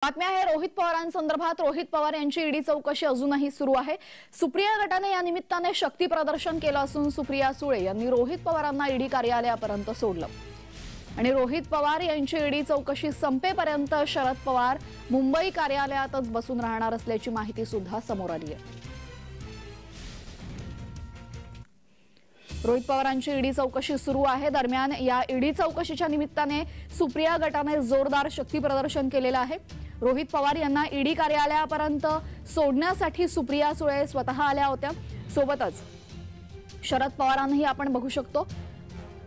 बातम्या आहे रोहित पवारांसंदर्भात। रोहित पवार यांची ईडी चौकशी अजूनही सुरू आहे। सुप्रिया गटाने या निमित्ताने शक्ती प्रदर्शन केलं असून सुप्रिया सुळे यांनी रोहित पवारांना ईडी कार्यालयापर्यंत सोडलं आणि रोहित पवार यांची ईडी चौकशी संपेपर्यंत शरद पवार मुंबई कार्यालयातच बसून राहणार असल्याची माहिती सुद्धा समोर आली आहे। रोहित पवारांची ईडी चौकशी सुरू आहे। दरम्यान या ईडी चौकशीच्या निमित्ताने सुप्रिया गटाने जोरदार शक्ती प्रदर्शन केलेलं आहे। रोहित पवार यांना ईडी कार्यालयापर्यंत सोडण्यासाठी सुप्रिया सुळे स्वतः आल्या होत्या। सोबतच शरद पवारांनाही आपण बघू शकतो।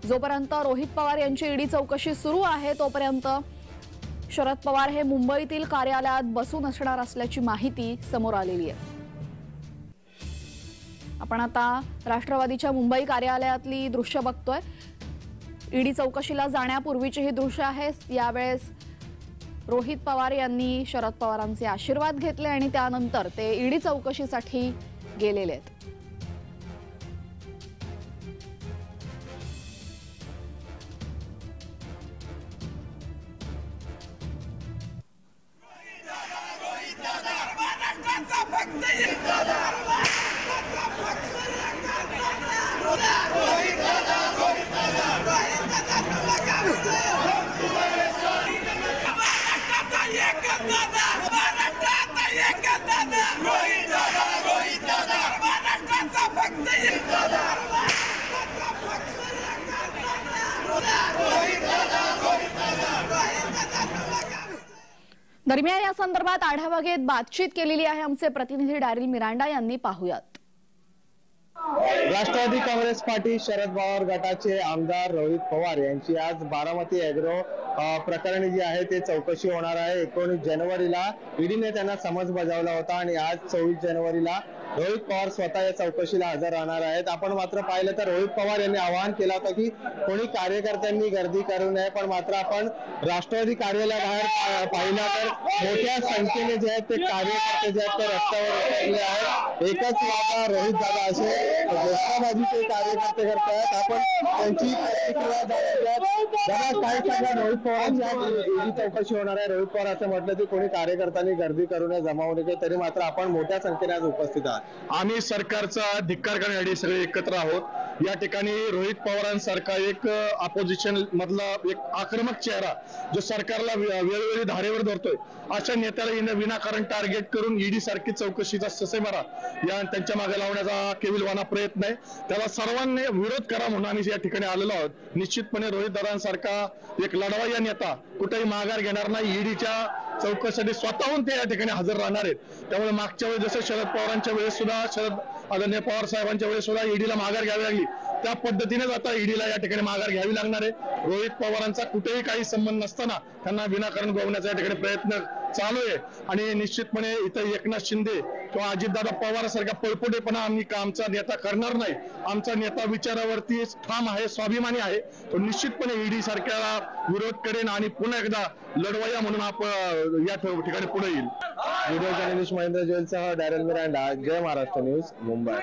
जोपर्यंत रोहित पवार यांची ईडी चौकशी सुरू आहे तोपर्यंत शरद पवार हे मुंबईतील कार्यालयात बसून असणार असल्याची माहिती समोर आलेली आहे। आपण आता राष्ट्रवादीच्या मुंबई कार्यालयातली दृश्य बघतोय। ईडी चौकशीला जाण्यापूर्वीचे हे दृश्य आहे। यावेळेस रोहित पवार यांनी शरद पवारांचे आशीर्वाद घेतले आणि त्यानंतर ते ईडी चौकशीसाठी गेलेले आहेत। दरम्यान या संदर्भात आढावा घेत बातचीत केलेली आहे आमचे प्रतिनिधी डॅरिल मिरांडा यांनी। पाहूयात। राष्ट्रवादी काँग्रेस पार्टी शरद पवार गटाचे आमदार रोहित पवार यांची आज बारामती एग्रो प्रकरणी जी आहे ते चौकशी होणार आहे। 19 जानेवारीला ईडीने त्यांना समन्स बजावला होता आणि आज 24 जानेवारीला रोहित पवार स्वतः या चौकशीला हजर राहणार आहेत। आपण मात्र पाहिलं तर रोहित पवार यांनी आवाहन केलं होतं की कोणी कार्यकर्त्यांनी गर्दी करू नये, पण मात्र आपण राष्ट्रवादी कार्यालयाबाहेर पाहिलं तर मोठ्या संख्येने जे आहेत ते कार्यकर्ते जे आहेत ते रस्त्यावर उतरले आहेत। एकच वादा रोहित दादा असे घोषणाबाजीचे कार्यकर्ते करत आहेत। आपण त्यांची प्रतिक्रिया दादा काय सांगा, रोहित पवारांची ईडी चौकशी होणार आहे। रोहित पवार असं म्हटलं की कोणी कार्यकर्त्यांनी गर्दी करू नये, जमावू नये, तरी मात्र आपण मोठ्या संख्येने आज उपस्थित आहात। आम्ही सरकारचा धिक्कार करण्यासाठी सगळे एकत्र आहोत। या ठिकाणी रोहित पवारांसारखा एक अपोजिशन मधला एक आक्रमक चेहरा जो सरकारला वेळोवेळी धारेवर धरतोय, अशा नेत्याला विनाकारण टार्गेट करून ईडी सारखी चौकशीचा ससेमारा या त्यांच्या मागे लावण्याचा केविलवाना प्रयत्न आहे। त्याला सर्वांनी विरोध करा म्हणून आम्ही या ठिकाणी आलेलो आहोत। निश्चितपणे रोहित दादांसारखा एक लढवय्या नेता कुठेही माघार घेणार नाही। ईडीच्या चौकशीसाठी स्वतःहून ते या ठिकाणी हजर राहणार आहेत। त्यामुळे मागच्या वेळेस जसं शरद पवारांच्या वेळेस सुद्धा आदरणीय पवार साहेबांच्या वेळेस सुद्धा ईडीला माघार घ्यावी लागली, त्या पद्धतीनेच आता ईडीला या ठिकाणी माघार घ्यावी लागणार आहे। रोहित पवारांचा कुठेही काही संबंध नसताना त्यांना विनाकारण गोवण्याचा या ठिकाणी प्रयत्न चालू आहे आणि निश्चितपणे इथं एकनाथ शिंदे किंवा अजितदादा पवारांसारखा पळपुटेपणा आम्ही आमचा नेता करणार नाही। आमचा नेता विचारावरती ठाम आहे, स्वाभिमानी आहे। तो निश्चितपणे ईडी सारख्या विरोध करेन आणि पुन्हा एकदा लढवय्या म्हणून आपण या ठिकाणी पुढे येईल। व्हिडिओ जर्नलिस्ट महेंद्र जोयलसह डॅरिल मिरांडा, जय महाराष्ट्र न्यूज, मुंबई।